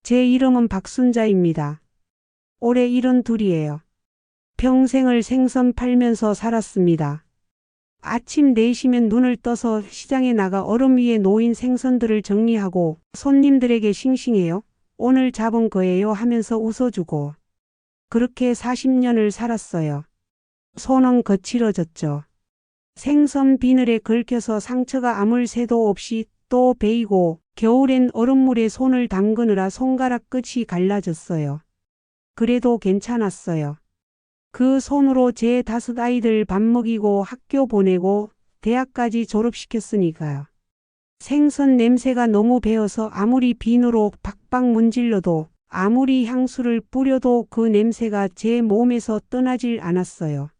제 이름은 박순자입니다. 올해 72이에요. 평생을 생선 팔면서 살았습니다. 아침 4시면 눈을 떠서 시장에 나가 얼음 위에 놓인 생선들을 정리하고 손님들에게 싱싱해요. 오늘 잡은 거예요 하면서 웃어주고. 그렇게 40년을 살았어요. 손은 거칠어졌죠. 생선 비늘에 긁혀서 상처가 아물 새도 없이 또 베이고 겨울엔 얼음물에 손을 담그느라 손가락 끝이 갈라졌어요. 그래도 괜찮았어요. 그 손으로 제 5 아이들 밥 먹이고 학교 보내고 대학까지 졸업시켰으니까요. 생선 냄새가 너무 배어서 아무리 비누로 박박 문질러도 아무리 향수를 뿌려도 그 냄새가 제 몸에서 떠나질 않았어요.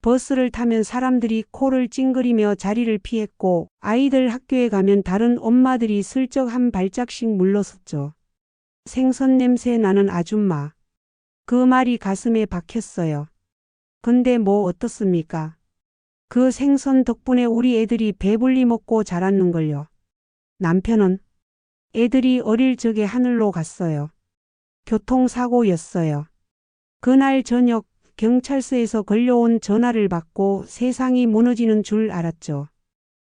버스를 타면 사람들이 코를 찡그리며 자리를 피했고 아이들 학교에 가면 다른 엄마들이 슬쩍 한 발짝씩 물러섰죠. 생선 냄새 나는 아줌마. 그 말이 가슴에 박혔어요. 근데 뭐 어떻습니까? 그 생선 덕분에 우리 애들이 배불리 먹고 자랐는걸요. 남편은 애들이 어릴 적에 하늘로 갔어요. 교통사고였어요. 그날 저녁 경찰서에서 걸려온 전화를 받고 세상이 무너지는 줄 알았죠.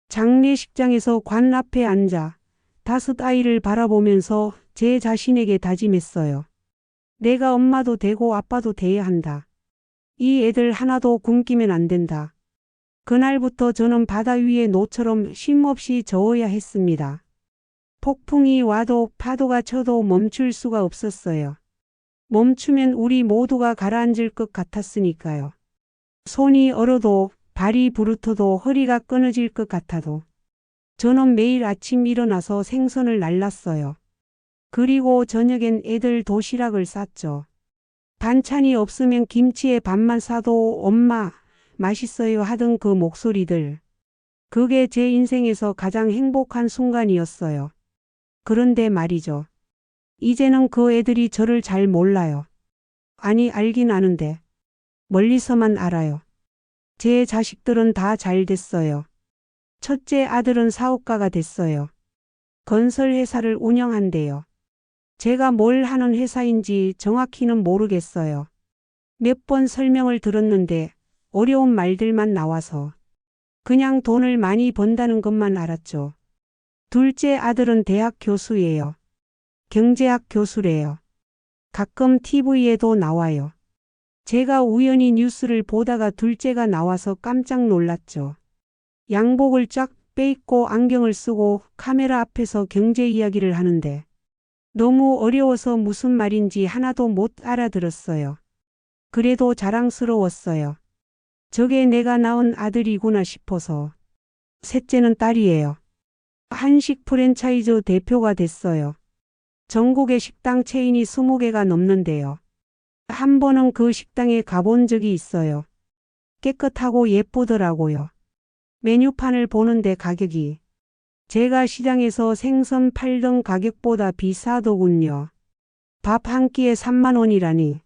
장례식장에서 관 앞에 앉아 5 아이를 바라보면서 제 자신에게 다짐했어요. 내가 엄마도 되고 아빠도 돼야 한다. 이 애들 하나도 굶기면 안 된다. 그날부터 저는 바다 위의 노처럼 쉼없이 저어야 했습니다. 폭풍이 와도 파도가 쳐도 멈출 수가 없었어요. 멈추면 우리 모두가 가라앉을 것 같았으니까요. 손이 얼어도 발이 부르터도 허리가 끊어질 것 같아도 저는 매일 아침 일어나서 생선을 날랐어요. 그리고 저녁엔 애들 도시락을 쌌죠. 반찬이 없으면 김치에 밥만 싸도 엄마 맛있어요 하던 그 목소리들. 그게 제 인생에서 가장 행복한 순간이었어요. 그런데 말이죠. 이제는 그 애들이 저를 잘 몰라요. 아니 알긴 아는데 멀리서만 알아요. 제 자식들은 다 잘 됐어요. 첫째 아들은 사업가가 됐어요. 건설회사를 운영한대요. 제가 뭘 하는 회사인지 정확히는 모르겠어요. 몇 번 설명을 들었는데 어려운 말들만 나와서 그냥 돈을 많이 번다는 것만 알았죠. 둘째 아들은 대학 교수예요. 경제학 교수래요. 가끔 TV에도 나와요. 제가 우연히 뉴스를 보다가 둘째가 나와서 깜짝 놀랐죠. 양복을 쫙 빼입고 안경을 쓰고 카메라 앞에서 경제 이야기를 하는데 너무 어려워서 무슨 말인지 하나도 못 알아들었어요. 그래도 자랑스러웠어요. 저게 내가 낳은 아들이구나 싶어서. 셋째는 딸이에요. 한식 프랜차이즈 대표가 됐어요. 전국의 식당 체인이 20개가 넘는데요. 한 번은 그 식당에 가본 적이 있어요. 깨끗하고 예쁘더라고요. 메뉴판을 보는데 가격이 제가 시장에서 생선 팔던 가격보다 비싸더군요. 밥 한 끼에 3만 원이라니.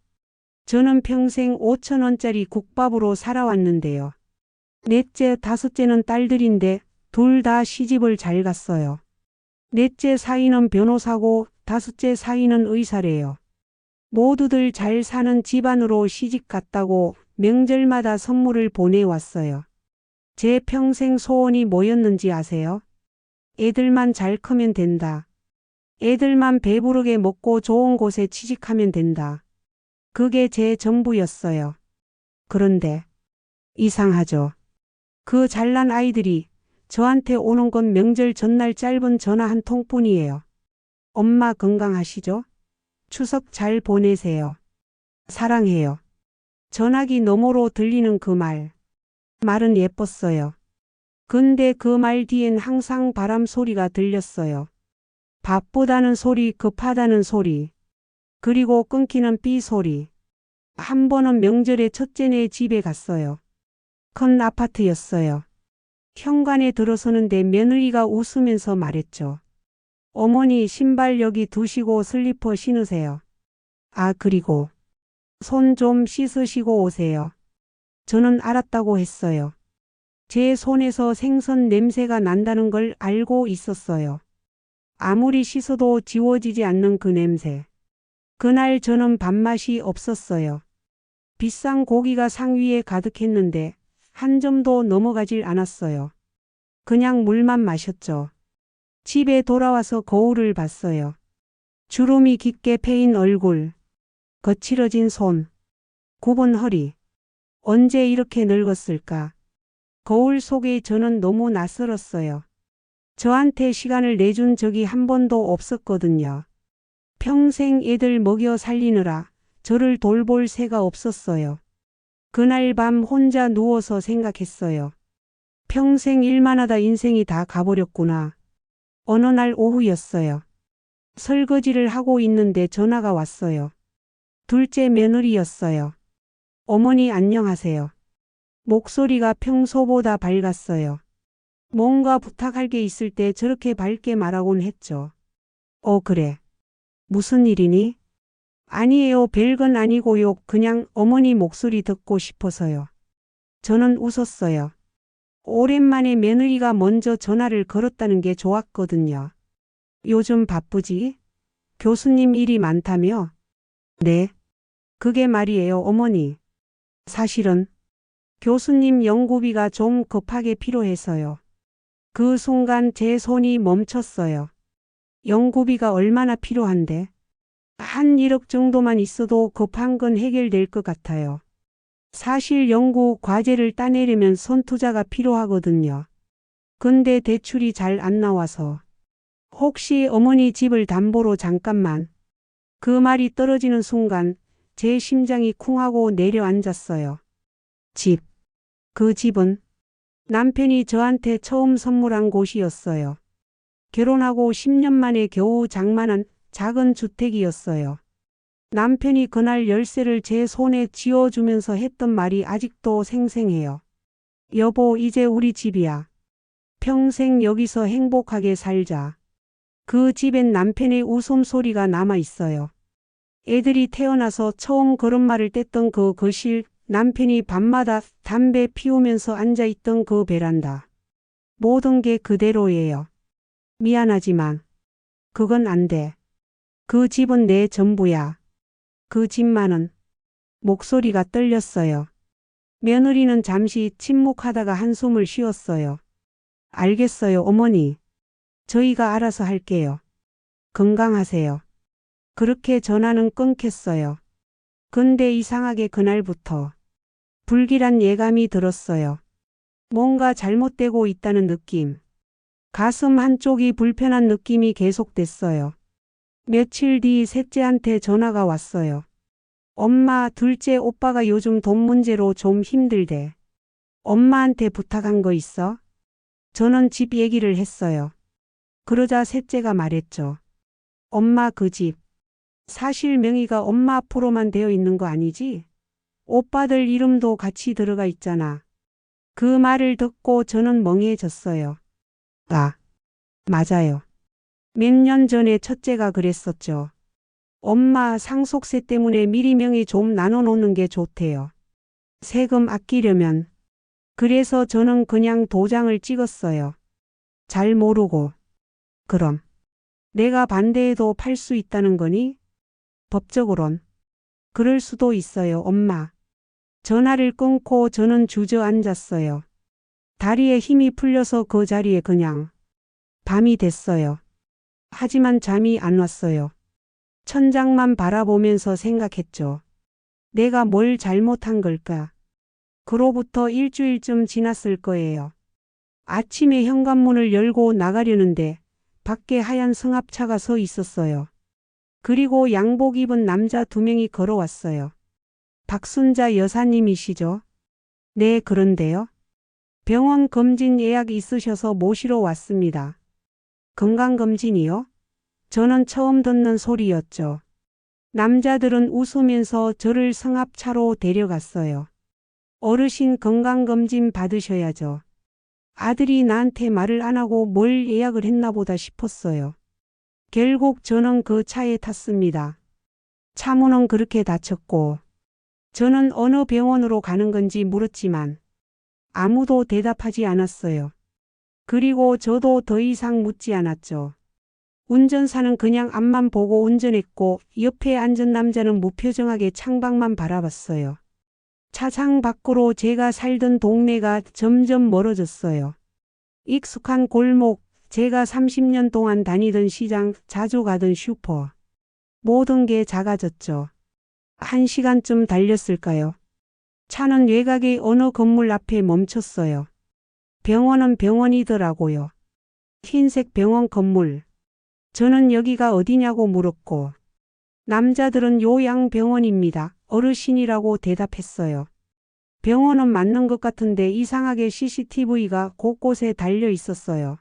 저는 평생 5천 원짜리 국밥으로 살아왔는데요. 넷째, 5째는 딸들인데 둘 다 시집을 잘 갔어요. 넷째 사위는 변호사고 5째 사위는 의사래요. 모두들 잘 사는 집안으로 시집 갔다고 명절마다 선물을 보내왔어요. 제 평생 소원이 뭐였는지 아세요? 애들만 잘 크면 된다. 애들만 배부르게 먹고 좋은 곳에 취직하면 된다. 그게 제 전부였어요. 그런데 이상하죠. 그 잘난 아이들이 저한테 오는 건 명절 전날 짧은 전화 한 통뿐이에요. 엄마 건강하시죠? 추석 잘 보내세요. 사랑해요. 전화기 너머로 들리는 그 말. 말은 예뻤어요. 근데 그 말 뒤엔 항상 바람 소리가 들렸어요. 바쁘다는 소리, 급하다는 소리. 그리고 끊기는 삐 소리. 한 번은 명절에 첫째네 집에 갔어요. 큰 아파트였어요. 현관에 들어서는데 며느리가 웃으면서 말했죠. 어머니 신발 여기 두시고 슬리퍼 신으세요. 아 그리고 손 좀 씻으시고 오세요. 저는 알았다고 했어요. 제 손에서 생선 냄새가 난다는 걸 알고 있었어요. 아무리 씻어도 지워지지 않는 그 냄새. 그날 저는 밥맛이 없었어요. 비싼 고기가 상위에 가득했는데 한 점도 넘어가질 않았어요. 그냥 물만 마셨죠. 집에 돌아와서 거울을 봤어요. 주름이 깊게 패인 얼굴, 거칠어진 손, 굽은 허리. 언제 이렇게 늙었을까? 거울 속에 저는 너무 낯설었어요. 저한테 시간을 내준 적이 한 번도 없었거든요. 평생 애들 먹여 살리느라 저를 돌볼 새가 없었어요. 그날 밤 혼자 누워서 생각했어요. 평생 일만 하다 인생이 다 가버렸구나. 어느 날 오후였어요. 설거지를 하고 있는데 전화가 왔어요. 둘째 며느리였어요. 어머니 안녕하세요. 목소리가 평소보다 밝았어요. 뭔가 부탁할 게 있을 때 저렇게 밝게 말하곤 했죠. 그래. 무슨 일이니? 아니에요. 별건 아니고요. 그냥 어머니 목소리 듣고 싶어서요. 저는 웃었어요. 오랜만에 며느리가 먼저 전화를 걸었다는 게 좋았거든요. 요즘 바쁘지? 교수님 일이 많다며? 네. 그게 말이에요, 어머니. 사실은 교수님 연구비가 좀 급하게 필요해서요. 그 순간 제 손이 멈췄어요. 연구비가 얼마나 필요한데? 한 1억 정도만 있어도 급한 건 해결될 것 같아요. 사실 연구 과제를 따내려면 손투자가 필요하거든요. 근데 대출이 잘 안 나와서. 혹시 어머니 집을 담보로 잠깐만. 그 말이 떨어지는 순간 제 심장이 쿵하고 내려앉았어요. 집. 그 집은 남편이 저한테 처음 선물한 곳이었어요. 결혼하고 10년 만에 겨우 장만한 작은 주택이었어요. 남편이 그날 열쇠를 제 손에 쥐어주면서 했던 말이 아직도 생생해요. 여보, 이제 우리 집이야. 평생 여기서 행복하게 살자. 그 집엔 남편의 웃음소리가 남아있어요. 애들이 태어나서 처음 그런 말을 뗐던 그 거실, 남편이 밤마다 담배 피우면서 앉아있던 그 베란다. 모든 게 그대로예요. 미안하지만 그건 안 돼. 그 집은 내 전부야. 그 집만은. 목소리가 떨렸어요. 며느리는 잠시 침묵하다가 한숨을 쉬었어요. 알겠어요, 어머니. 저희가 알아서 할게요. 건강하세요. 그렇게 전화는 끊겼어요. 근데 이상하게 그날부터 불길한 예감이 들었어요. 뭔가 잘못되고 있다는 느낌. 가슴 한쪽이 불편한 느낌이 계속됐어요. 며칠 뒤 셋째한테 전화가 왔어요. 엄마, 둘째 오빠가 요즘 돈 문제로 좀 힘들대. 엄마한테 부탁한 거 있어? 저는 집 얘기를 했어요. 그러자 셋째가 말했죠. 엄마, 그 집. 사실 명의가 엄마 앞으로만 되어 있는 거 아니지? 오빠들 이름도 같이 들어가 있잖아. 그 말을 듣고 저는 멍해졌어요. 아, 맞아요. 몇 년 전에 첫째가 그랬었죠. 엄마, 상속세 때문에 미리 명의 좀 나눠놓는 게 좋대요. 세금 아끼려면. 그래서 저는 그냥 도장을 찍었어요. 잘 모르고. 그럼 내가 반대해도 팔 수 있다는 거니? 법적으론. 그럴 수도 있어요, 엄마. 전화를 끊고 저는 주저앉았어요. 다리에 힘이 풀려서 그 자리에 그냥 밤이 됐어요. 하지만 잠이 안 왔어요. 천장만 바라보면서 생각했죠. 내가 뭘 잘못한 걸까? 그로부터 일주일쯤 지났을 거예요. 아침에 현관문을 열고 나가려는데 밖에 하얀 승합차가 서 있었어요. 그리고 양복 입은 남자 2명이 걸어왔어요. 박순자 여사님이시죠? 네, 그런데요. 병원 검진 예약 있으셔서 모시러 왔습니다. 건강검진이요? 저는 처음 듣는 소리였죠. 남자들은 웃으면서 저를 승합차로 데려갔어요. 어르신 건강검진 받으셔야죠. 아들이 나한테 말을 안 하고 뭘 예약을 했나 보다 싶었어요. 결국 저는 그 차에 탔습니다. 차문은 그렇게 닫혔고 저는 어느 병원으로 가는 건지 물었지만 아무도 대답하지 않았어요. 그리고 저도 더 이상 묻지 않았죠. 운전사는 그냥 앞만 보고 운전했고 옆에 앉은 남자는 무표정하게 창밖만 바라봤어요. 차상 밖으로 제가 살던 동네가 점점 멀어졌어요. 익숙한 골목, 제가 30년 동안 다니던 시장, 자주 가던 슈퍼. 모든 게 작아졌죠. 1시간쯤 달렸을까요? 차는 외곽의 어느 건물 앞에 멈췄어요. 병원은 병원이더라고요. 흰색 병원 건물. 저는 여기가 어디냐고 물었고, 남자들은 요양병원입니다. 어르신이라고 대답했어요. 병원은 맞는 것 같은데 이상하게 CCTV가 곳곳에 달려 있었어요.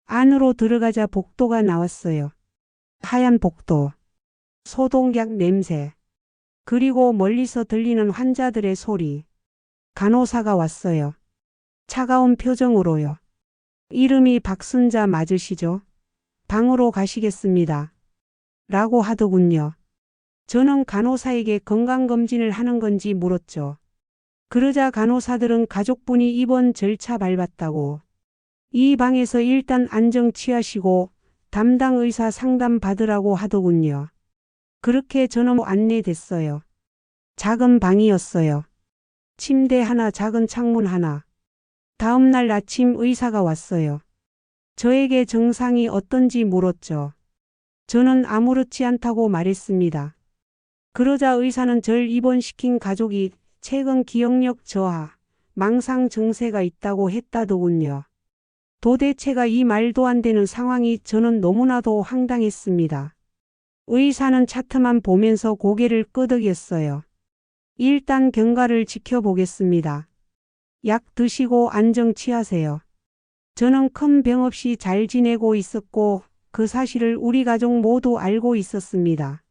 안으로 들어가자 복도가 나왔어요. 하얀 복도. 소독약 냄새. 그리고 멀리서 들리는 환자들의 소리. 간호사가 왔어요. 차가운 표정으로요. 이름이 박순자 맞으시죠? 방으로 가시겠습니다. 라고 하더군요. 저는 간호사에게 건강검진을 하는 건지 물었죠. 그러자 간호사들은 가족분이 입원 절차 밟았다고. 이 방에서 일단 안정 취하시고 담당 의사 상담 받으라고 하더군요. 그렇게 저는 안내됐어요. 작은 방이었어요. 침대 하나, 작은 창문 하나. 다음 날 아침 의사가 왔어요. 저에게 증상이 어떤지 물었죠. 저는 아무렇지 않다고 말했습니다. 그러자 의사는 절 입원시킨 가족이 최근 기억력 저하, 망상 증세가 있다고 했다더군요. 도대체가 이 말도 안 되는 상황이 저는 너무나도 황당했습니다. 의사는 차트만 보면서 고개를 끄덕였어요. 일단 경과를 지켜보겠습니다. 약 드시고 안정 취하세요. 저는 큰 병 없이 잘 지내고 있었고 그 사실을 우리 가족 모두 알고 있었습니다.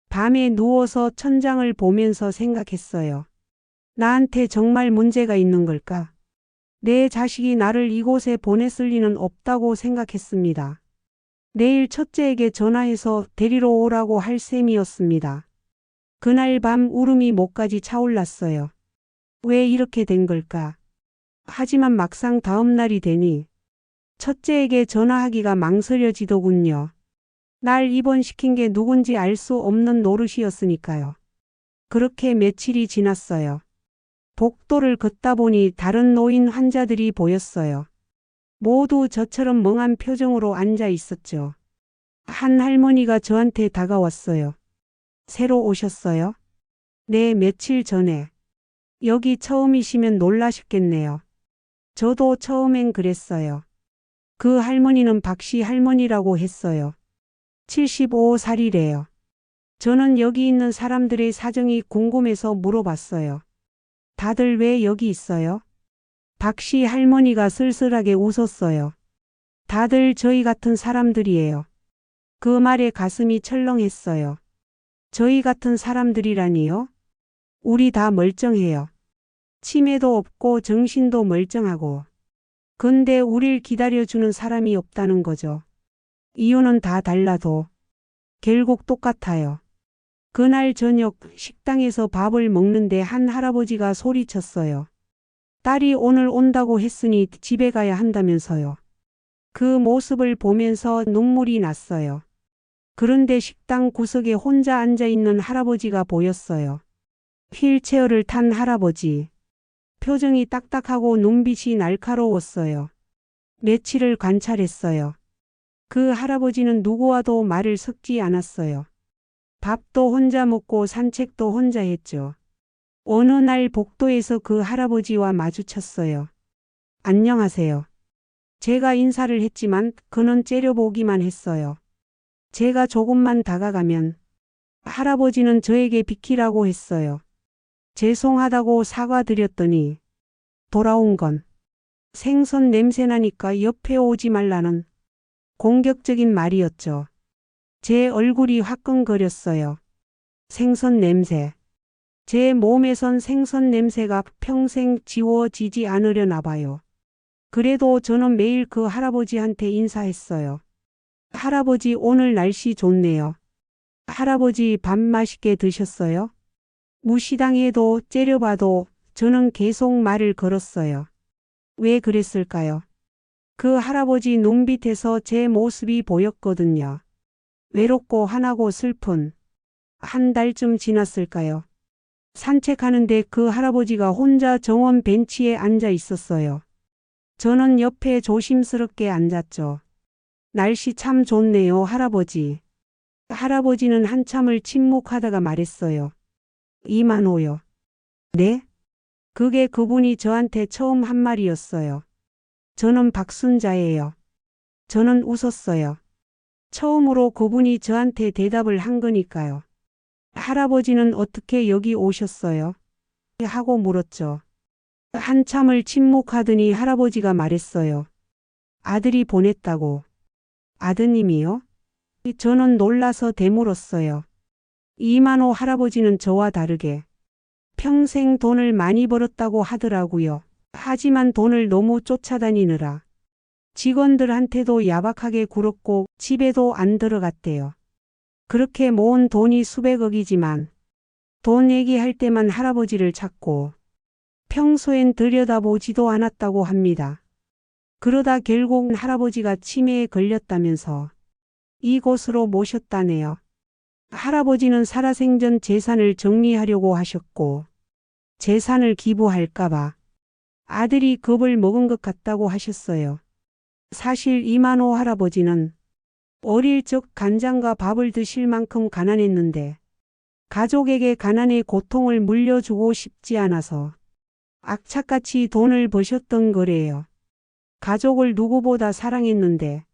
밤에 누워서 천장을 보면서 생각했어요. 나한테 정말 문제가 있는 걸까? 내 자식이 나를 이곳에 보냈을 리는 없다고 생각했습니다. 내일 첫째에게 전화해서 데리러 오라고 할 셈이었습니다. 그날 밤 울음이 목까지 차올랐어요. 왜 이렇게 된 걸까? 하지만 막상 다음 날이 되니 첫째에게 전화하기가 망설여지더군요. 날 입원시킨 게 누군지 알 수 없는 노릇이었으니까요. 그렇게 며칠이 지났어요. 복도를 걷다 보니 다른 노인 환자들이 보였어요. 모두 저처럼 멍한 표정으로 앉아 있었죠. 한 할머니가 저한테 다가왔어요. 새로 오셨어요? 네, 며칠 전에. 여기 처음이시면 놀라셨겠네요. 저도 처음엔 그랬어요. 그 할머니는 박씨 할머니라고 했어요. 75살이래요. 저는 여기 있는 사람들의 사정이 궁금해서 물어봤어요. 다들 왜 여기 있어요? 박씨 할머니가 쓸쓸하게 웃었어요. 다들 저희 같은 사람들이에요. 그 말에 가슴이 철렁했어요. 저희 같은 사람들이라니요? 우리 다 멀쩡해요. 치매도 없고 정신도 멀쩡하고. 근데 우릴 기다려주는 사람이 없다는 거죠. 이유는 다 달라도 결국 똑같아요. 그날 저녁 식당에서 밥을 먹는데 한 할아버지가 소리쳤어요. 딸이 오늘 온다고 했으니 집에 가야 한다면서요. 그 모습을 보면서 눈물이 났어요. 그런데 식당 구석에 혼자 앉아있는 할아버지가 보였어요. 휠체어를 탄 할아버지. 표정이 딱딱하고 눈빛이 날카로웠어요. 며칠을 관찰했어요. 그 할아버지는 누구와도 말을 섞지 않았어요. 밥도 혼자 먹고 산책도 혼자 했죠. 어느 날 복도에서 그 할아버지와 마주쳤어요. 안녕하세요. 제가 인사를 했지만 그는 째려보기만 했어요. 제가 조금만 다가가면 할아버지는 저에게 비키라고 했어요. 죄송하다고 사과드렸더니 돌아온 건 생선 냄새나니까 옆에 오지 말라는 공격적인 말이었죠. 제 얼굴이 화끈거렸어요. 생선 냄새. 제 몸에선 생선 냄새가 평생 지워지지 않으려나 봐요. 그래도 저는 매일 그 할아버지한테 인사했어요. 할아버지 오늘 날씨 좋네요. 할아버지 밥 맛있게 드셨어요? 무시당해도 째려봐도 저는 계속 말을 걸었어요. 왜 그랬을까요? 그 할아버지 눈빛에서 제 모습이 보였거든요. 외롭고 화나고 슬픈. 한 달쯤 지났을까요? 산책하는데 그 할아버지가 혼자 정원 벤치에 앉아 있었어요. 저는 옆에 조심스럽게 앉았죠. 날씨 참 좋네요, 할아버지. 할아버지는 한참을 침묵하다가 말했어요. 2만 5요. 네? 그게 그분이 저한테 처음 한 말이었어요. 저는 박순자예요. 저는 웃었어요. 처음으로 그분이 저한테 대답을 한 거니까요. 할아버지는 어떻게 여기 오셨어요? 하고 물었죠. 한참을 침묵하더니 할아버지가 말했어요. 아들이 보냈다고. 아드님이요? 저는 놀라서 되물었어요. 이만호 할아버지는 저와 다르게 평생 돈을 많이 벌었다고 하더라고요. 하지만 돈을 너무 쫓아다니느라 직원들한테도 야박하게 굴었고 집에도 안 들어갔대요. 그렇게 모은 돈이 수백억이지만 돈 얘기할 때만 할아버지를 찾고 평소엔 들여다보지도 않았다고 합니다. 그러다 결국 할아버지가 치매에 걸렸다면서 이곳으로 모셨다네요. 할아버지는 살아생전 재산을 정리하려고 하셨고 재산을 기부할까봐 아들이 겁을 먹은 것 같다고 하셨어요. 사실 이만호 할아버지는 어릴 적 간장과 밥을 드실 만큼 가난했는데 가족에게 가난의 고통을 물려주고 싶지 않아서 악착같이 돈을 버셨던 거래요. 가족을 누구보다 사랑했는데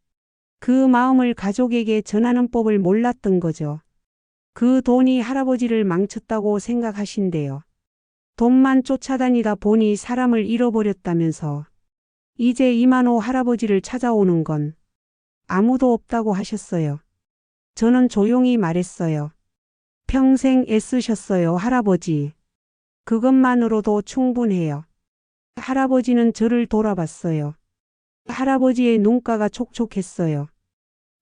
그 마음을 가족에게 전하는 법을 몰랐던 거죠. 그 돈이 할아버지를 망쳤다고 생각하신대요. 돈만 쫓아다니다 보니 사람을 잃어버렸다면서 이제 이만호 할아버지를 찾아오는 건 아무도 없다고 하셨어요. 저는 조용히 말했어요. 평생 애쓰셨어요, 할아버지. 그것만으로도 충분해요. 할아버지는 저를 돌아봤어요. 할아버지의 눈가가 촉촉했어요.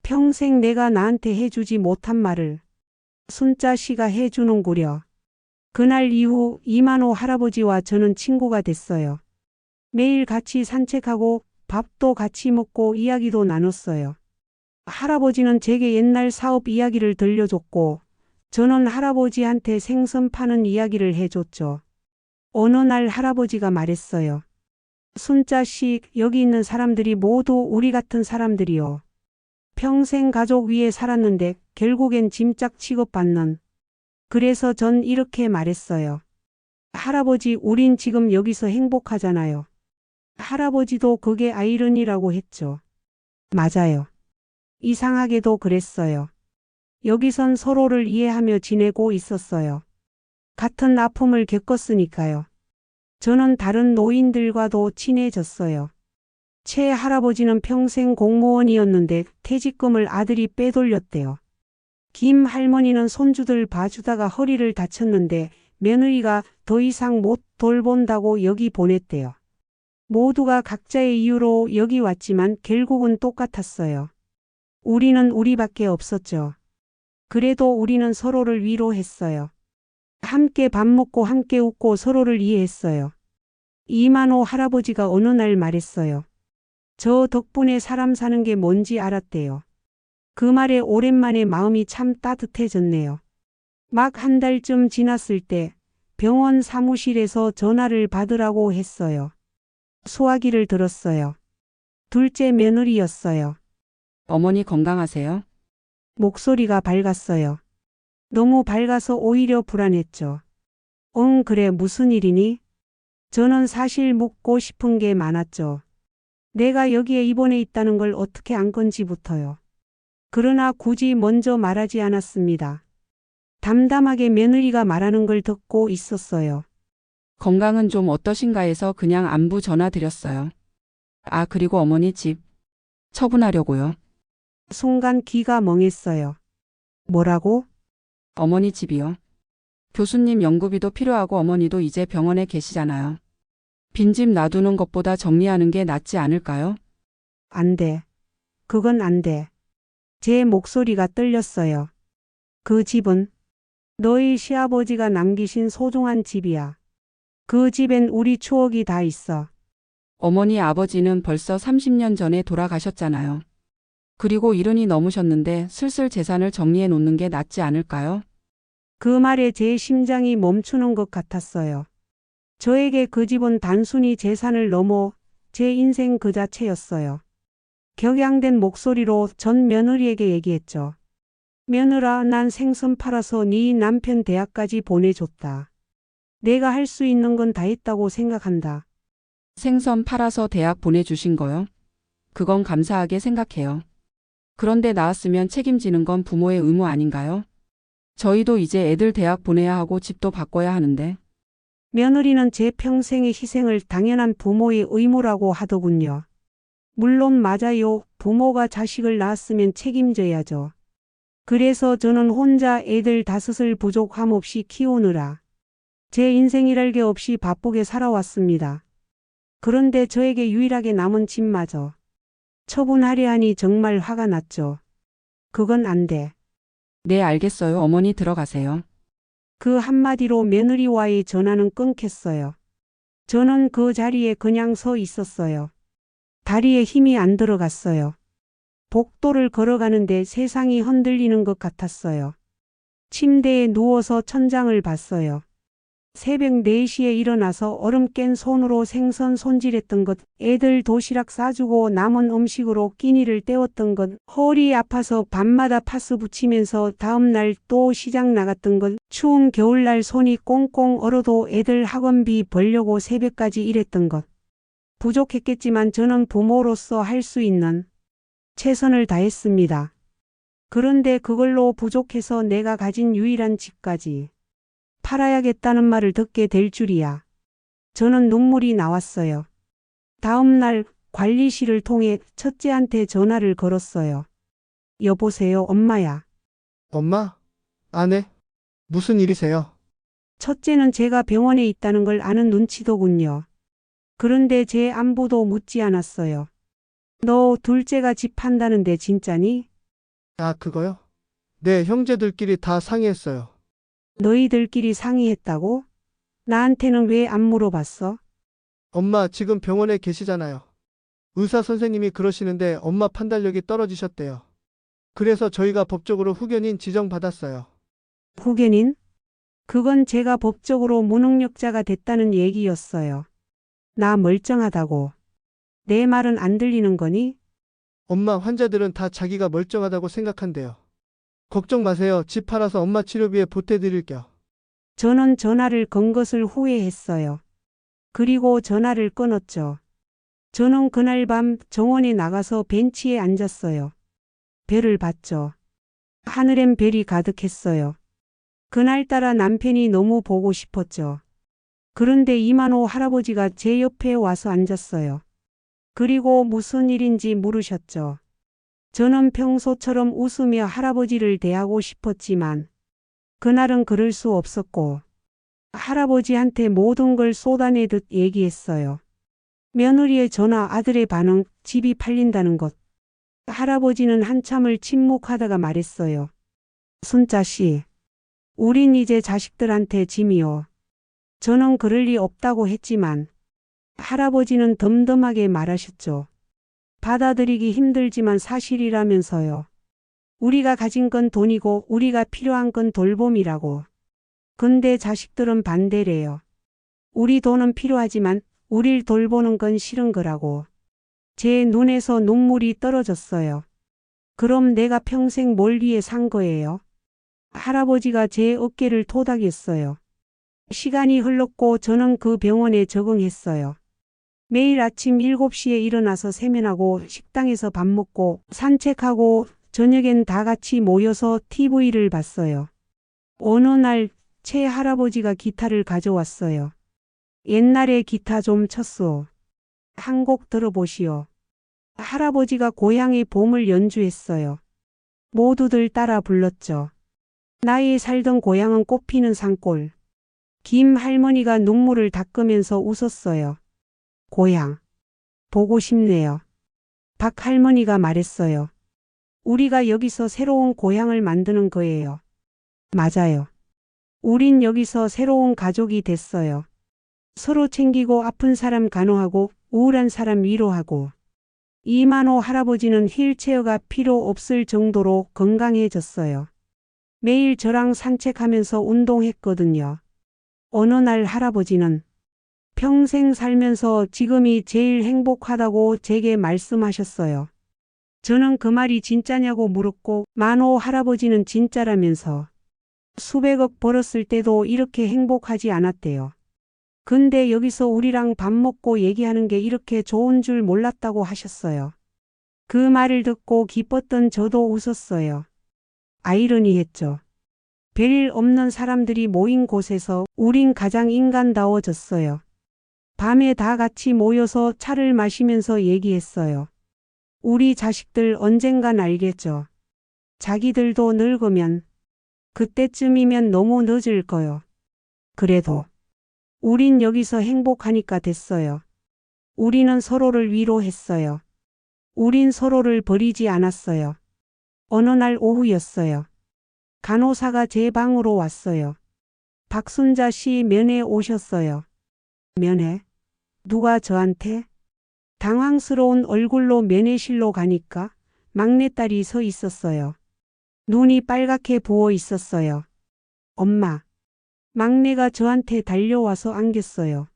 평생 내가 나한테 해주지 못한 말을 순자 씨가 해주는구려. 그날 이후 이만호 할아버지와 저는 친구가 됐어요. 매일 같이 산책하고 밥도 같이 먹고 이야기도 나눴어요. 할아버지는 제게 옛날 사업 이야기를 들려줬고 저는 할아버지한테 생선 파는 이야기를 해줬죠. 어느 날 할아버지가 말했어요. 순자 씨, 여기 있는 사람들이 모두 우리 같은 사람들이요. 평생 가족 위에 살았는데 결국엔 짐짝 취급받는. 그래서 전 이렇게 말했어요. 할아버지, 우린 지금 여기서 행복하잖아요. 할아버지도 그게 아이러니라고 했죠. 맞아요. 이상하게도 그랬어요. 여기선 서로를 이해하며 지내고 있었어요. 같은 아픔을 겪었으니까요. 저는 다른 노인들과도 친해졌어요. 최 할아버지는 평생 공무원이었는데 퇴직금을 아들이 빼돌렸대요. 김 할머니는 손주들 봐주다가 허리를 다쳤는데 며느리가 더 이상 못 돌본다고 여기 보냈대요. 모두가 각자의 이유로 여기 왔지만 결국은 똑같았어요. 우리는 우리밖에 없었죠. 그래도 우리는 서로를 위로했어요. 함께 밥 먹고 함께 웃고 서로를 이해했어요. 이만호 할아버지가 어느 날 말했어요. 저 덕분에 사람 사는 게 뭔지 알았대요. 그 말에 오랜만에 마음이 참 따뜻해졌네요. 막 한 달쯤 지났을 때 병원 사무실에서 전화를 받으라고 했어요. 소화기를 들었어요. 둘째 며느리였어요. 어머니 건강하세요? 목소리가 밝았어요. 너무 밝아서 오히려 불안했죠. 응, 그래, 무슨 일이니? 저는 사실 묻고 싶은 게 많았죠. 내가 여기에 입원해 있다는 걸 어떻게 안 건지부터요. 그러나 굳이 먼저 말하지 않았습니다. 담담하게 며느리가 말하는 걸 듣고 있었어요. 건강은 좀 어떠신가 해서 그냥 안부 전화 드렸어요. 아, 그리고 어머니 집 처분하려고요. 순간 귀가 멍했어요. 뭐라고? 어머니 집이요. 교수님 연구비도 필요하고 어머니도 이제 병원에 계시잖아요. 빈집 놔두는 것보다 정리하는 게 낫지 않을까요? 안 돼. 그건 안 돼. 제 목소리가 떨렸어요. 그 집은 너희 시아버지가 남기신 소중한 집이야. 그 집엔 우리 추억이 다 있어. 어머니 아버지는 벌써 30년 전에 돌아가셨잖아요. 그리고 70이 넘으셨는데 슬슬 재산을 정리해 놓는 게 낫지 않을까요? 그 말에 제 심장이 멈추는 것 같았어요. 저에게 그 집은 단순히 재산을 넘어 제 인생 그 자체였어요. 격양된 목소리로 전 며느리에게 얘기했죠. 며느라, 난 생선 팔아서 네 남편 대학까지 보내줬다. 내가 할 수 있는 건 다 했다고 생각한다. 생선 팔아서 대학 보내주신 거요? 그건 감사하게 생각해요. 그런데 낳았으면 책임지는 건 부모의 의무 아닌가요? 저희도 이제 애들 대학 보내야 하고 집도 바꿔야 하는데. 며느리는 제 평생의 희생을 당연한 부모의 의무라고 하더군요. 물론 맞아요. 부모가 자식을 낳았으면 책임져야죠. 그래서 저는 혼자 애들 5을 부족함 없이 키우느라 제 인생이랄 게 없이 바쁘게 살아왔습니다. 그런데 저에게 유일하게 남은 집마저 처분하려 하니 정말 화가 났죠. 그건 안 돼. 네, 알겠어요. 어머니 들어가세요. 그 한마디로 며느리와의 전화는 끊겼어요. 저는 그 자리에 그냥 서 있었어요. 다리에 힘이 안 들어갔어요. 복도를 걸어가는데 세상이 흔들리는 것 같았어요. 침대에 누워서 천장을 봤어요. 새벽 4시에 일어나서 얼음 깬 손으로 생선 손질했던 것, 애들 도시락 싸주고 남은 음식으로 끼니를 때웠던 것, 허리 아파서 밤마다 파스 붙이면서 다음날 또 시장 나갔던 것, 추운 겨울날 손이 꽁꽁 얼어도 애들 학원비 벌려고 새벽까지 일했던 것. 부족했겠지만 저는 부모로서 할 수 있는 최선을 다했습니다. 그런데 그걸로 부족해서 내가 가진 유일한 집까지 팔아야겠다는 말을 듣게 될 줄이야. 저는 눈물이 나왔어요. 다음 날 관리실을 통해 첫째한테 전화를 걸었어요. 여보세요, 엄마야. 엄마? 아내? 무슨 일이세요? 첫째는 제가 병원에 있다는 걸 아는 눈치더군요. 그런데 제 안부도 묻지 않았어요. 너 둘째가 집 판다는데 진짜니? 아, 그거요? 네, 형제들끼리 다 상의했어요. 너희들끼리 상의했다고? 나한테는 왜 안 물어봤어? 엄마 지금 병원에 계시잖아요. 의사 선생님이 그러시는데 엄마 판단력이 떨어지셨대요. 그래서 저희가 법적으로 후견인 지정받았어요. 후견인? 그건 제가 법적으로 무능력자가 됐다는 얘기였어요. 나 멀쩡하다고. 내 말은 안 들리는 거니? 엄마 환자들은 다 자기가 멀쩡하다고 생각한대요. 걱정 마세요. 집 팔아서 엄마 치료비에 보태드릴게요. 저는 전화를 건 것을 후회했어요. 그리고 전화를 끊었죠. 저는 그날 밤 정원에 나가서 벤치에 앉았어요. 별을 봤죠. 하늘엔 별이 가득했어요. 그날따라 남편이 너무 보고 싶었죠. 그런데 이만호 할아버지가 제 옆에 와서 앉았어요. 그리고 무슨 일인지 물으셨죠. 저는 평소처럼 웃으며 할아버지를 대하고 싶었지만 그날은 그럴 수 없었고 할아버지한테 모든 걸 쏟아내듯 얘기했어요. 며느리의 전화, 아들의 반응, 집이 팔린다는 것. 할아버지는 한참을 침묵하다가 말했어요. 순자 씨, 우린 이제 자식들한테 짐이요. 저는 그럴 리 없다고 했지만 할아버지는 덤덤하게 말하셨죠. 받아들이기 힘들지만 사실이라면서요. 우리가 가진 건 돈이고 우리가 필요한 건 돌봄이라고. 근데 자식들은 반대래요. 우리 돈은 필요하지만 우릴 돌보는 건 싫은 거라고. 제 눈에서 눈물이 떨어졌어요. 그럼 내가 평생 뭘 위해 산 거예요? 할아버지가 제 어깨를 토닥였어요. 시간이 흘렀고 저는 그 병원에 적응했어요. 매일 아침 7시에 일어나서 세면하고 식당에서 밥 먹고 산책하고 저녁엔 다 같이 모여서 TV를 봤어요. 어느 날 제 할아버지가 기타를 가져왔어요. 옛날에 기타 좀 쳤소. 한 곡 들어보시오. 할아버지가 고향의 봄을 연주했어요. 모두들 따라 불렀죠. 나의 살던 고향은 꽃피는 산골. 김 할머니가 눈물을 닦으면서 웃었어요. 고향. 보고 싶네요. 박 할머니가 말했어요. 우리가 여기서 새로운 고향을 만드는 거예요. 맞아요. 우린 여기서 새로운 가족이 됐어요. 서로 챙기고 아픈 사람 간호하고 우울한 사람 위로하고 이만호 할아버지는 휠체어가 필요 없을 정도로 건강해졌어요. 매일 저랑 산책하면서 운동했거든요. 어느 날 할아버지는 평생 살면서 지금이 제일 행복하다고 제게 말씀하셨어요. 저는 그 말이 진짜냐고 물었고 만호 할아버지는 진짜라면서 수백억 벌었을 때도 이렇게 행복하지 않았대요. 근데 여기서 우리랑 밥 먹고 얘기하는 게 이렇게 좋은 줄 몰랐다고 하셨어요. 그 말을 듣고 기뻤던 저도 웃었어요. 아이러니했죠. 별일 없는 사람들이 모인 곳에서 우린 가장 인간다워졌어요. 밤에 다 같이 모여서 차를 마시면서 얘기했어요. 우리 자식들 언젠간 알겠죠. 자기들도 늙으면 그때쯤이면 너무 늦을 거요. 그래도 우린 여기서 행복하니까 됐어요. 우리는 서로를 위로했어요. 우린 서로를 버리지 않았어요. 어느 날 오후였어요. 간호사가 제 방으로 왔어요. 박순자 씨 면회 오셨어요. 면회? 누가 저한테? 당황스러운 얼굴로 면회실로 가니까 막내딸이 서 있었어요. 눈이 빨갛게 부어 있었어요. 엄마. 막내가 저한테 달려와서 안겼어요.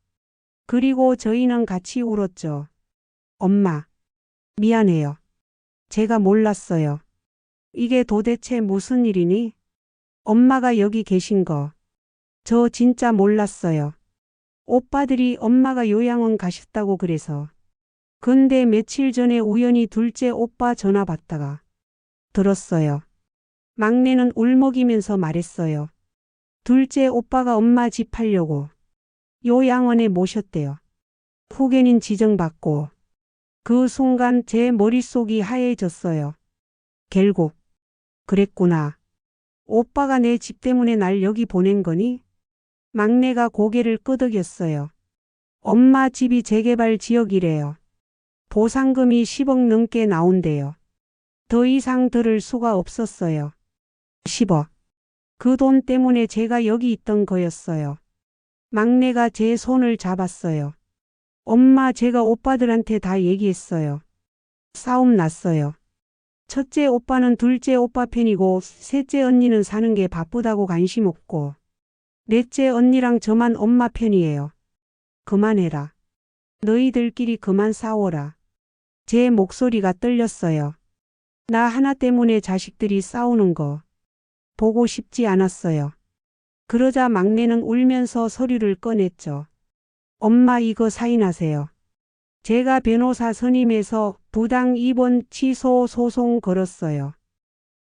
그리고 저희는 같이 울었죠. 엄마. 미안해요. 제가 몰랐어요. 이게 도대체 무슨 일이니? 엄마가 여기 계신 거. 저 진짜 몰랐어요. 오빠들이 엄마가 요양원 가셨다고 그래서. 근데 며칠 전에 우연히 둘째 오빠 전화 받다가 들었어요. 막내는 울먹이면서 말했어요. 둘째 오빠가 엄마 집 팔려고 요양원에 모셨대요. 후견인 지정받고. 그 순간 제 머릿속이 하얘졌어요. 결국 그랬구나. 오빠가 내 집 때문에 날 여기 보낸 거니? 막내가 고개를 끄덕였어요. 엄마 집이 재개발 지역이래요. 보상금이 10억 넘게 나온대요. 더 이상 들을 수가 없었어요. 10억. 그 돈 때문에 제가 여기 있던 거였어요. 막내가 제 손을 잡았어요. 엄마 제가 오빠들한테 다 얘기했어요. 싸움 났어요. 첫째 오빠는 둘째 오빠 편이고 셋째 언니는 사는 게 바쁘다고 관심 없고 넷째 언니랑 저만 엄마 편이에요. 그만해라. 너희들끼리 그만 싸워라. 제 목소리가 떨렸어요. 나 하나 때문에 자식들이 싸우는 거 보고 싶지 않았어요. 그러자 막내는 울면서 서류를 꺼냈죠. 엄마 이거 사인하세요. 제가 변호사 선임해서 부당 입원 취소 소송 걸었어요.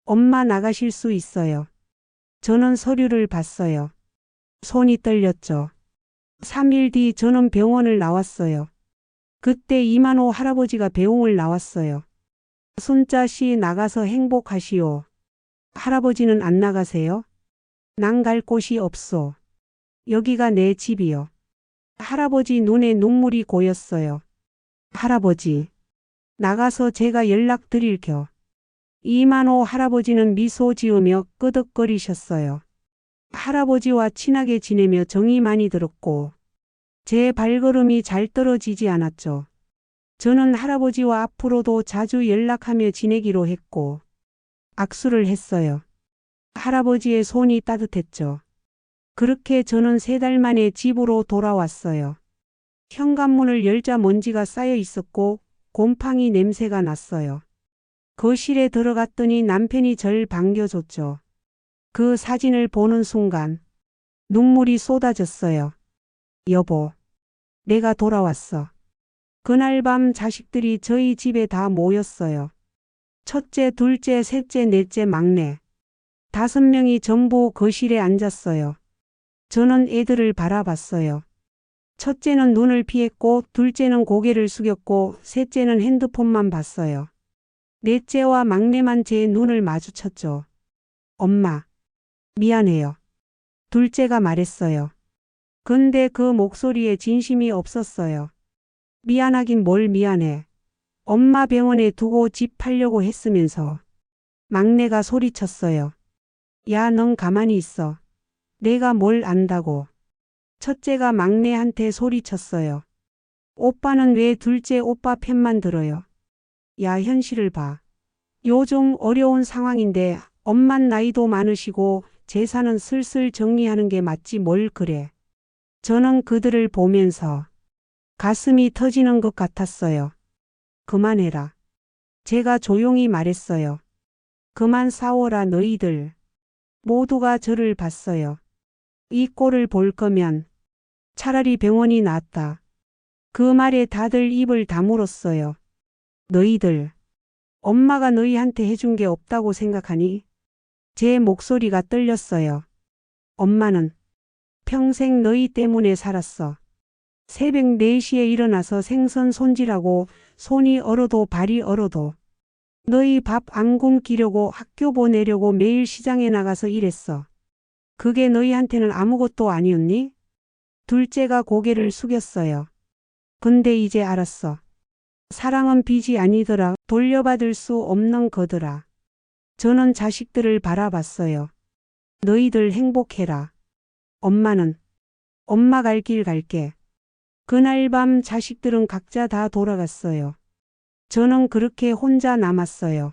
엄마 나가실 수 있어요. 저는 서류를 봤어요. 손이 떨렸죠. 3일 뒤 저는 병원을 나왔어요. 그때 이만호 할아버지가 배웅을 나왔어요. 순자 씨 나가서 행복하시오. 할아버지는 안 나가세요? 난 갈 곳이 없소. 여기가 내 집이요. 할아버지 눈에 눈물이 고였어요. 할아버지. 나가서 제가 연락드릴겨. 이만호 할아버지는 미소 지으며 끄덕거리셨어요. 할아버지와 친하게 지내며 정이 많이 들었고 제 발걸음이 잘 떨어지지 않았죠. 저는 할아버지와 앞으로도 자주 연락하며 지내기로 했고 악수를 했어요. 할아버지의 손이 따뜻했죠. 그렇게 저는 3달 만에 집으로 돌아왔어요. 현관문을 열자 먼지가 쌓여 있었고 곰팡이 냄새가 났어요. 거실에 들어갔더니 남편이 절 반겨줬죠. 그 사진을 보는 순간 눈물이 쏟아졌어요. 여보, 내가 돌아왔어. 그날 밤 자식들이 저희 집에 다 모였어요. 첫째, 둘째, 셋째, 넷째, 막내. 5명이 전부 거실에 앉았어요. 저는 애들을 바라봤어요. 첫째는 눈을 피했고 둘째는 고개를 숙였고 셋째는 핸드폰만 봤어요. 넷째와 막내만 제 눈을 마주쳤죠. 엄마, 미안해요. 둘째가 말했어요. 근데 그 목소리에 진심이 없었어요. 미안하긴 뭘 미안해. 엄마 병원에 두고 집 팔려고 했으면서. 막내가 소리쳤어요. 야, 넌 가만히 있어. 내가 뭘 안다고. 첫째가 막내한테 소리쳤어요. 오빠는 왜 둘째 오빠 편만 들어요? 야, 현실을 봐. 요즘 어려운 상황인데 엄만 나이도 많으시고 재산은 슬슬 정리하는 게 맞지 뭘 그래. 저는 그들을 보면서 가슴이 터지는 것 같았어요. 그만해라. 제가 조용히 말했어요. 그만 싸워라 너희들. 모두가 저를 봤어요. 이 꼴을 볼 거면 차라리 병원이 낫다. 그 말에 다들 입을 다물었어요. 너희들, 엄마가 너희한테 해준 게 없다고 생각하니? 제 목소리가 떨렸어요. 엄마는 평생 너희 때문에 살았어. 새벽 4시에 일어나서 생선 손질하고 손이 얼어도 발이 얼어도 너희 밥 안 굶기려고 학교 보내려고 매일 시장에 나가서 일했어. 그게 너희한테는 아무것도 아니었니? 둘째가 고개를 숙였어요. 근데 이제 알았어. 사랑은 빚이 아니더라. 돌려받을 수 없는 거더라. 저는 자식들을 바라봤어요. 너희들 행복해라. 엄마는 엄마 갈 길 갈게. 그날 밤 자식들은 각자 다 돌아갔어요. 저는 그렇게 혼자 남았어요.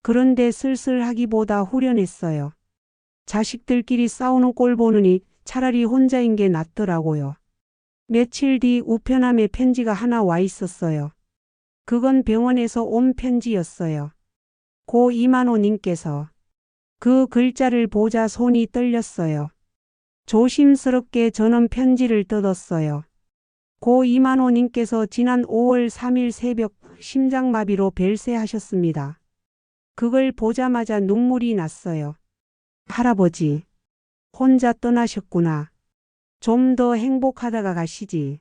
그런데 쓸쓸하기보다 후련했어요. 자식들끼리 싸우는 꼴 보느니 차라리 혼자인 게 낫더라고요. 며칠 뒤 우편함에 편지가 하나 와 있었어요. 그건 병원에서 온 편지였어요. 고 이만호 님께서. 그 글자를 보자 손이 떨렸어요. 조심스럽게 저는 편지를 뜯었어요. 고 이만호 님께서 지난 5월 3일 새벽 심장마비로 별세하셨습니다. 그걸 보자마자 눈물이 났어요. 할아버지, 혼자 떠나셨구나. 좀 더 행복하다가 가시지.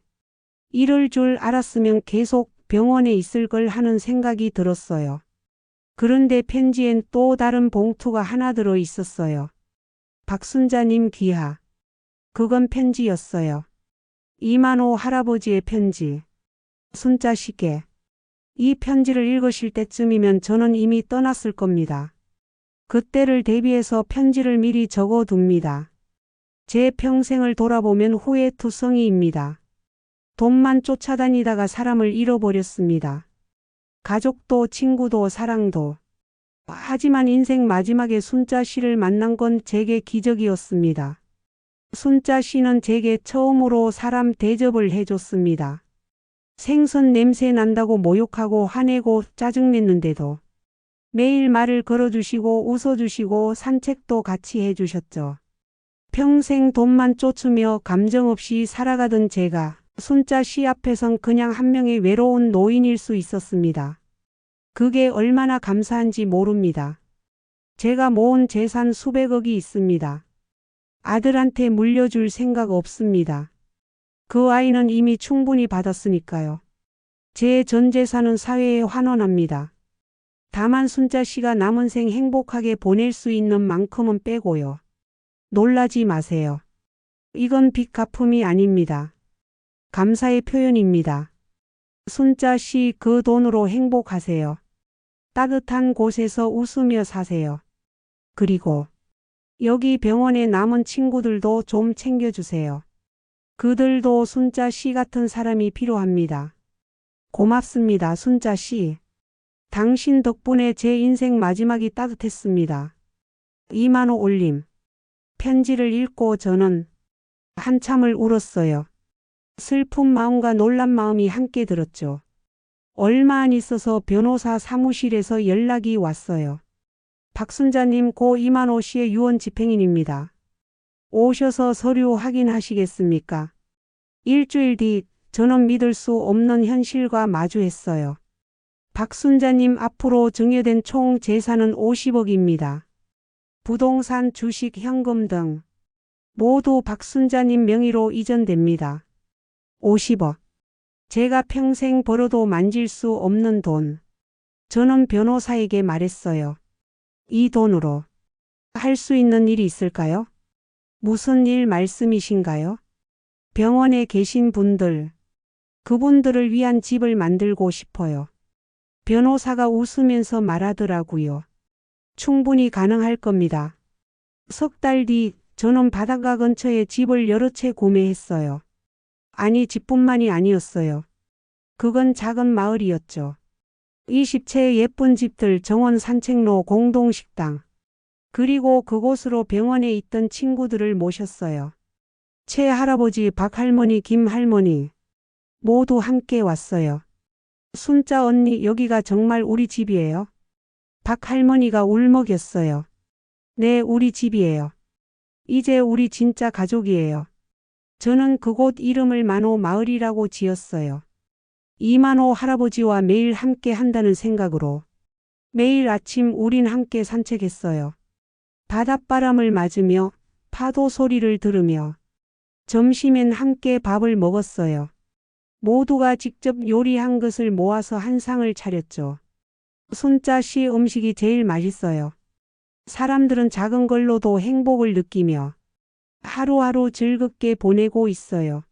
이럴 줄 알았으면 계속 병원에 있을 걸 하는 생각이 들었어요. 그런데 편지엔 또 다른 봉투가 하나 들어 있었어요. 박순자님 귀하. 그건 편지였어요. 이만호 할아버지의 편지. 순자 시계. 이 편지를 읽으실 때쯤이면 저는 이미 떠났을 겁니다. 그때를 대비해서 편지를 미리 적어둡니다. 제 평생을 돌아보면 후회투성이입니다. 돈만 쫓아다니다가 사람을 잃어버렸습니다. 가족도 친구도 사랑도. 하지만 인생 마지막에 순자 씨를 만난 건 제게 기적이었습니다. 순자 씨는 제게 처음으로 사람 대접을 해줬습니다. 생선 냄새 난다고 모욕하고 화내고 짜증냈는데도 매일 말을 걸어주시고 웃어주시고 산책도 같이 해주셨죠. 평생 돈만 쫓으며 감정 없이 살아가던 제가 순자 씨 앞에선 그냥 한 명의 외로운 노인일 수 있었습니다. 그게 얼마나 감사한지 모릅니다. 제가 모은 재산 수백억이 있습니다. 아들한테 물려줄 생각 없습니다. 그 아이는 이미 충분히 받았으니까요. 제 전 재산은 사회에 환원합니다. 다만 순자 씨가 남은 생 행복하게 보낼 수 있는 만큼은 빼고요. 놀라지 마세요. 이건 빚 갚음이 아닙니다. 감사의 표현입니다. 순자 씨 그 돈으로 행복하세요. 따뜻한 곳에서 웃으며 사세요. 그리고 여기 병원에 남은 친구들도 좀 챙겨주세요. 그들도 순자 씨 같은 사람이 필요합니다. 고맙습니다, 순자 씨. 당신 덕분에 제 인생 마지막이 따뜻했습니다. 이만호 올림. 편지를 읽고 저는 한참을 울었어요. 슬픈 마음과 놀란 마음이 함께 들었죠. 얼마 안 있어서 변호사 사무실에서 연락이 왔어요. 박순자님 고 이만호 씨의 유언 집행인입니다. 오셔서 서류 확인하시겠습니까? 일주일 뒤 저는 믿을 수 없는 현실과 마주했어요. 박순자님 앞으로 증여된 총 재산은 50억입니다. 부동산, 주식, 현금 등 모두 박순자님 명의로 이전됩니다. 50억. 제가 평생 벌어도 만질 수 없는 돈. 저는 변호사에게 말했어요. 이 돈으로 할 수 있는 일이 있을까요? 무슨 일 말씀이신가요? 병원에 계신 분들, 그분들을 위한 집을 만들고 싶어요. 변호사가 웃으면서 말하더라고요. 충분히 가능할 겁니다. 석 달 뒤 저는 바닷가 근처에 집을 여러 채 구매했어요. 아니 집뿐만이 아니었어요. 그건 작은 마을이었죠. 20채의 예쁜 집들, 정원 산책로, 공동식당. 그리고 그곳으로 병원에 있던 친구들을 모셨어요. 최 할아버지, 박 할머니, 김 할머니. 모두 함께 왔어요. 순자 언니, 여기가 정말 우리 집이에요? 박 할머니가 울먹였어요. 네, 우리 집이에요. 이제 우리 진짜 가족이에요. 저는 그곳 이름을 만호 마을이라고 지었어요. 이만호 할아버지와 매일 함께 한다는 생각으로. 매일 아침 우린 함께 산책했어요. 바닷바람을 맞으며 파도 소리를 들으며. 점심엔 함께 밥을 먹었어요. 모두가 직접 요리한 것을 모아서 한 상을 차렸죠. 순자 씨 음식이 제일 맛있어요. 사람들은 작은 걸로도 행복을 느끼며 하루하루 즐겁게 보내고 있어요.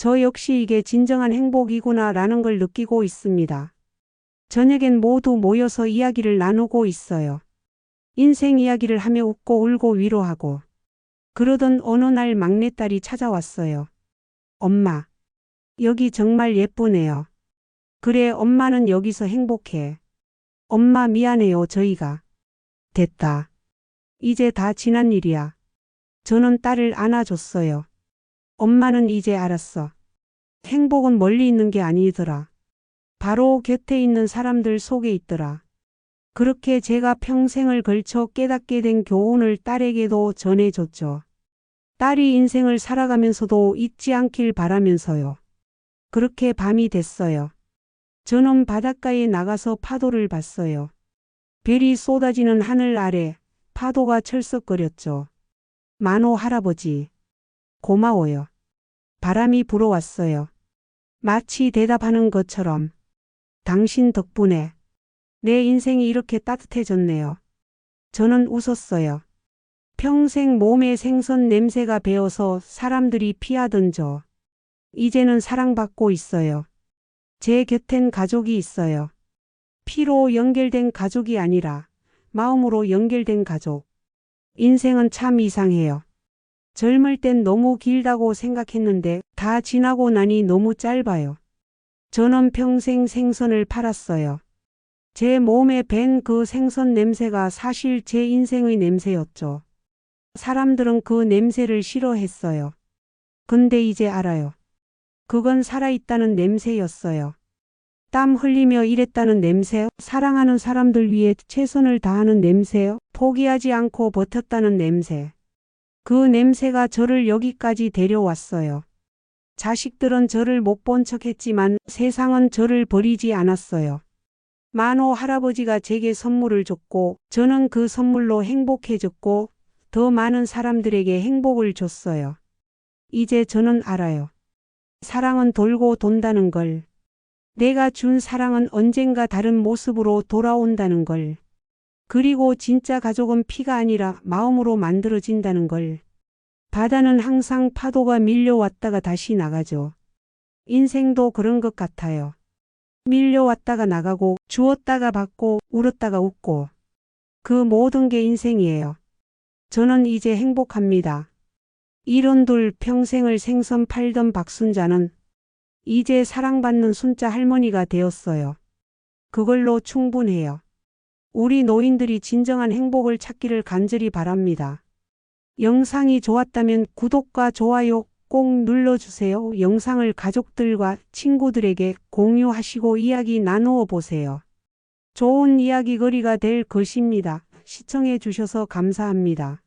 저 역시 이게 진정한 행복이구나 라는 걸 느끼고 있습니다. 저녁엔 모두 모여서 이야기를 나누고 있어요. 인생 이야기를 하며 웃고 울고 위로하고. 그러던 어느 날 막내딸이 찾아왔어요. 엄마, 여기 정말 예쁘네요. 그래, 엄마는 여기서 행복해. 엄마 미안해요, 저희가. 됐다. 이제 다 지난 일이야. 저는 딸을 안아줬어요. 엄마는 이제 알았어. 행복은 멀리 있는 게 아니더라. 바로 곁에 있는 사람들 속에 있더라. 그렇게 제가 평생을 걸쳐 깨닫게 된 교훈을 딸에게도 전해줬죠. 딸이 인생을 살아가면서도 잊지 않길 바라면서요. 그렇게 밤이 됐어요. 저는 바닷가에 나가서 파도를 봤어요. 별이 쏟아지는 하늘 아래 파도가 철썩거렸죠. 만호 할아버지, 고마워요. 바람이 불어왔어요. 마치 대답하는 것처럼. 당신 덕분에 내 인생이 이렇게 따뜻해졌네요. 저는 웃었어요. 평생 몸에 생선 냄새가 배어서 사람들이 피하던 저. 이제는 사랑받고 있어요. 제 곁엔 가족이 있어요. 피로 연결된 가족이 아니라 마음으로 연결된 가족. 인생은 참 이상해요. 젊을 땐 너무 길다고 생각했는데 다 지나고 나니 너무 짧아요. 저는 평생 생선을 팔았어요. 제 몸에 밴 그 생선 냄새가 사실 제 인생의 냄새였죠. 사람들은 그 냄새를 싫어했어요. 근데 이제 알아요. 그건 살아있다는 냄새였어요. 땀 흘리며 일했다는 냄새, 사랑하는 사람들 위해 최선을 다하는 냄새, 포기하지 않고 버텼다는 냄새. 그 냄새가 저를 여기까지 데려왔어요. 자식들은 저를 못 본 척했지만 세상은 저를 버리지 않았어요. 만호 할아버지가 제게 선물을 줬고 저는 그 선물로 행복해졌고 더 많은 사람들에게 행복을 줬어요. 이제 저는 알아요. 사랑은 돌고 돈다는 걸. 내가 준 사랑은 언젠가 다른 모습으로 돌아온다는 걸. 그리고 진짜 가족은 피가 아니라 마음으로 만들어진다는 걸. 바다는 항상 파도가 밀려왔다가 다시 나가죠. 인생도 그런 것 같아요. 밀려왔다가 나가고 주었다가 받고 울었다가 웃고. 그 모든 게 인생이에요. 저는 이제 행복합니다. 이런 둘 평생을 생선 팔던 박순자는 이제 사랑받는 순자 할머니가 되었어요. 그걸로 충분해요. 우리 노인들이 진정한 행복을 찾기를 간절히 바랍니다. 영상이 좋았다면 구독과 좋아요 꼭 눌러주세요. 영상을 가족들과 친구들에게 공유하시고 이야기 나누어 보세요. 좋은 이야기거리가 될 것입니다. 시청해 주셔서 감사합니다.